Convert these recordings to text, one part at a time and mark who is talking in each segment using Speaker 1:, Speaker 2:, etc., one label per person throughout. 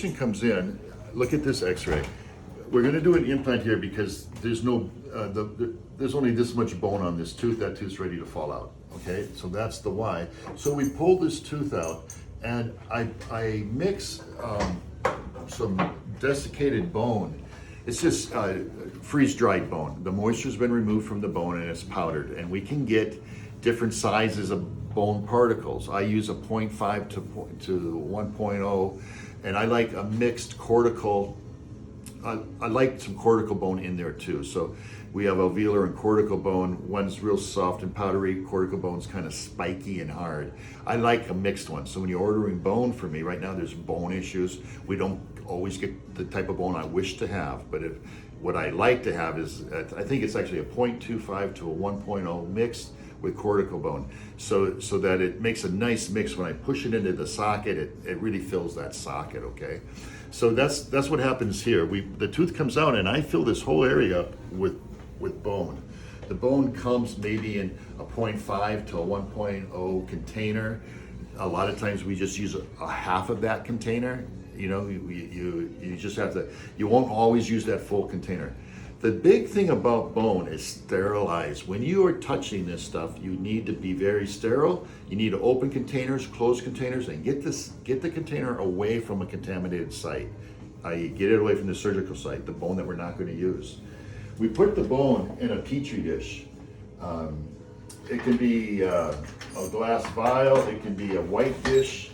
Speaker 1: patient comes in, look at this x-ray. We're gonna do an implant here because there's no, there's only this much bone on this tooth. That tooth's ready to fall out, okay? So that's the why. So we pull this tooth out and I mix some desiccated bone. It's just freeze-dried bone. The moisture's been removed from the bone and it's powdered. And we can get different sizes of bone particles. I use a 0.5 to 1.0, and I like a mixed cortical. I like some cortical bone in there too. So we have alveolar and cortical bone. One's real soft and powdery. Cortical bone's kind of spiky and hard. I like a mixed one. So when you're ordering bone for me, right now there's bone issues. We don't always get the type of bone I wish to have, but what I like to have is, I think it's actually a 0.25 to a 1.0 mixed with cortical bone, so that it makes a nice mix. When I push it into the socket, it really fills that socket, okay? So that's what happens here. The tooth comes out and I fill this whole area up with bone. The bone comes maybe in a 0.5 to a 1.0 container. A lot of times we just use a half of that container. You know, you just have to, you won't always use that full container. The big thing about bone is sterilize. When you are touching this stuff, you need to be very sterile. You need to open containers, close containers, and get the container away from a contaminated site. I.e., get it away from the surgical site, the bone that we're not going to use. We put the bone in a petri dish. It can be a glass vial, it can be a white dish.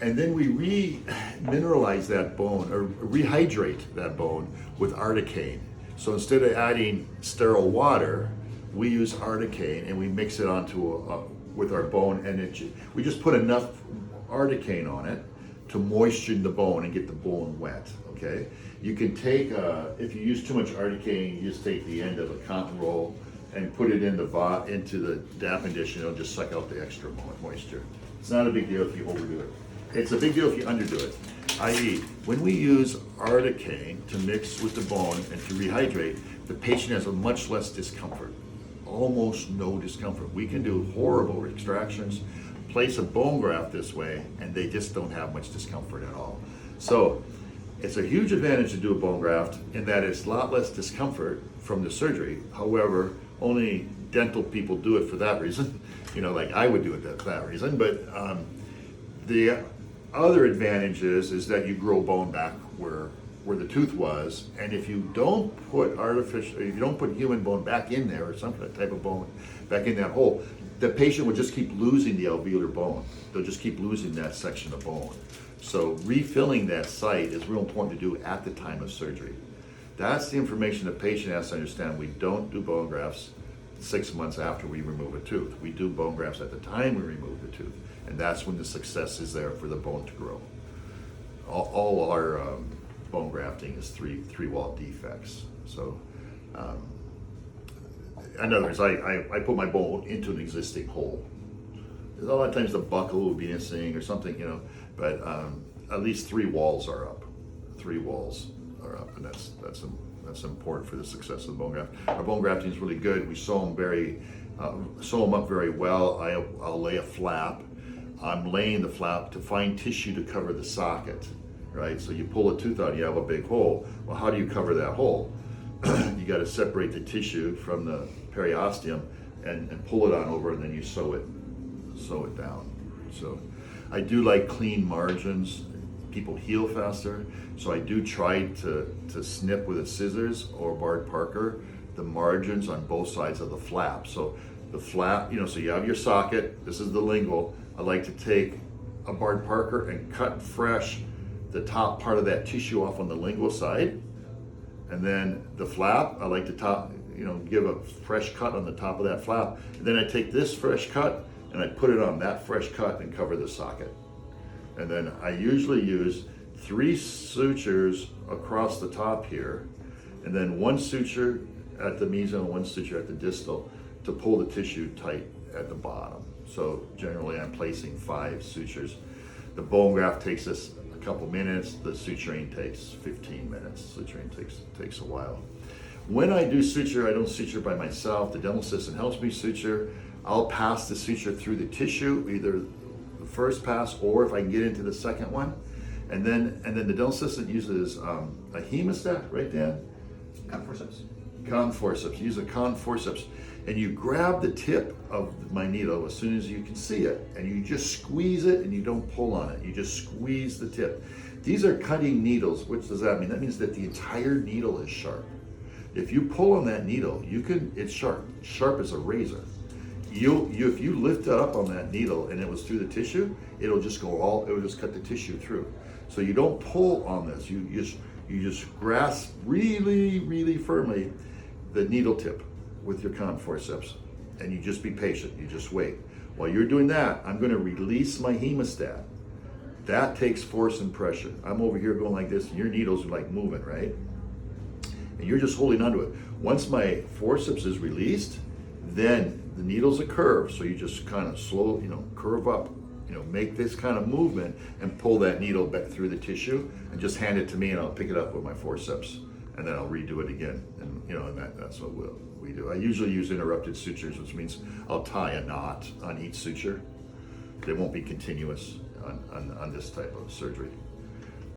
Speaker 1: And then we re-mineralize that bone, or rehydrate that bone with articaine. So instead of adding sterile water, we use articaine and we mix it onto with our bone, and we just put enough articaine on it to moisten the bone and get the bone wet, okay? You can take, if you use too much articaine, you just take the end of a cotton roll and put it into the damping dish, and it'll just suck out the extra moisture. It's not a big deal if you overdo it. It's a big deal if you underdo it. I.e., when we use articaine to mix with the bone and to rehydrate, the patient has a much less discomfort, almost no discomfort. We can do horrible extractions, place a bone graft this way, and they just don't have much discomfort at all. So it's a huge advantage to do a bone graft in that it's a lot less discomfort from the surgery. However, only dental people do it for that reason. You know, like I would do it for that reason, but the other advantage is that you grow bone back where the tooth was, and if you don't put human bone back in there, or some type of bone back in that hole, the patient will just keep losing the alveolar bone. They'll just keep losing that section of bone. So refilling that site is real important to do at the time of surgery. That's the information the patient has to understand. We don't do bone grafts 6 months after we remove a tooth. We do bone grafts at the time we remove the tooth. And that's when the success is there for the bone to grow. All our bone grafting is three wall defects. So, in other words, I put my bone into an existing hole. A lot of times the buckle will be missing or something, you know, but at least 3 walls are up. 3 walls are up, and that's important for the success of the bone graft. Our bone grafting is really good. We sew them up very well. I'll lay a flap. I'm laying the flap to find tissue to cover the socket, right? So you pull a tooth out, you have a big hole. Well, how do you cover that hole? You got to separate the tissue from the periosteum and pull it on over, and then you sew it down. So I do like clean margins. People heal faster, so I do try to snip with a scissors or Bard Parker the margins on both sides of the flap. So the flap, you know, so you have your socket, this is the lingual. I like to take a Bard Parker and cut fresh the top part of that tissue off on the lingual side. And then the flap, I like to give a fresh cut on the top of that flap. And then I take this fresh cut and I put it on that fresh cut and cover the socket. And then I usually use 3 sutures across the top here, and then 1 suture at the meso, 1 suture at the distal to pull the tissue tight at the bottom. So generally I'm placing 5 sutures. The bone graft takes us a couple minutes. The suturing takes 15 minutes. Suturing takes a while. When I do suture, I don't suture by myself. The dental assistant helps me suture. I'll pass the suture through the tissue, either the first pass or if I can get into the second one. And then the dental assistant uses a hemostat, right, Dan?
Speaker 2: Cut forceps.
Speaker 1: Con forceps. Use a con forceps, and you grab the tip of my needle as soon as you can see it, and you just squeeze it, and you don't pull on it. You just squeeze the tip. These are cutting needles. Which does that mean? That means that the entire needle is sharp. If you pull on that needle, it's sharp as a razor. If you lift it up on that needle and it was through the tissue, it'll just cut the tissue through. So you don't pull on this. You just grasp really, really firmly the needle tip with your con forceps, and you just be patient. You just wait. While you're doing that, I'm going to release my hemostat. That takes force and pressure. I'm over here going like this, and your needles are like moving, right? And you're just holding onto it. Once my forceps is released, then the needle's a curve, so you just kind of slow, curve up, make this kind of movement and pull that needle back through the tissue, and just hand it to me, and I'll pick it up with my forceps, and then I'll redo it again. And that's what we do. I usually use interrupted sutures, which means I'll tie a knot on each suture. They won't be continuous on this type of surgery.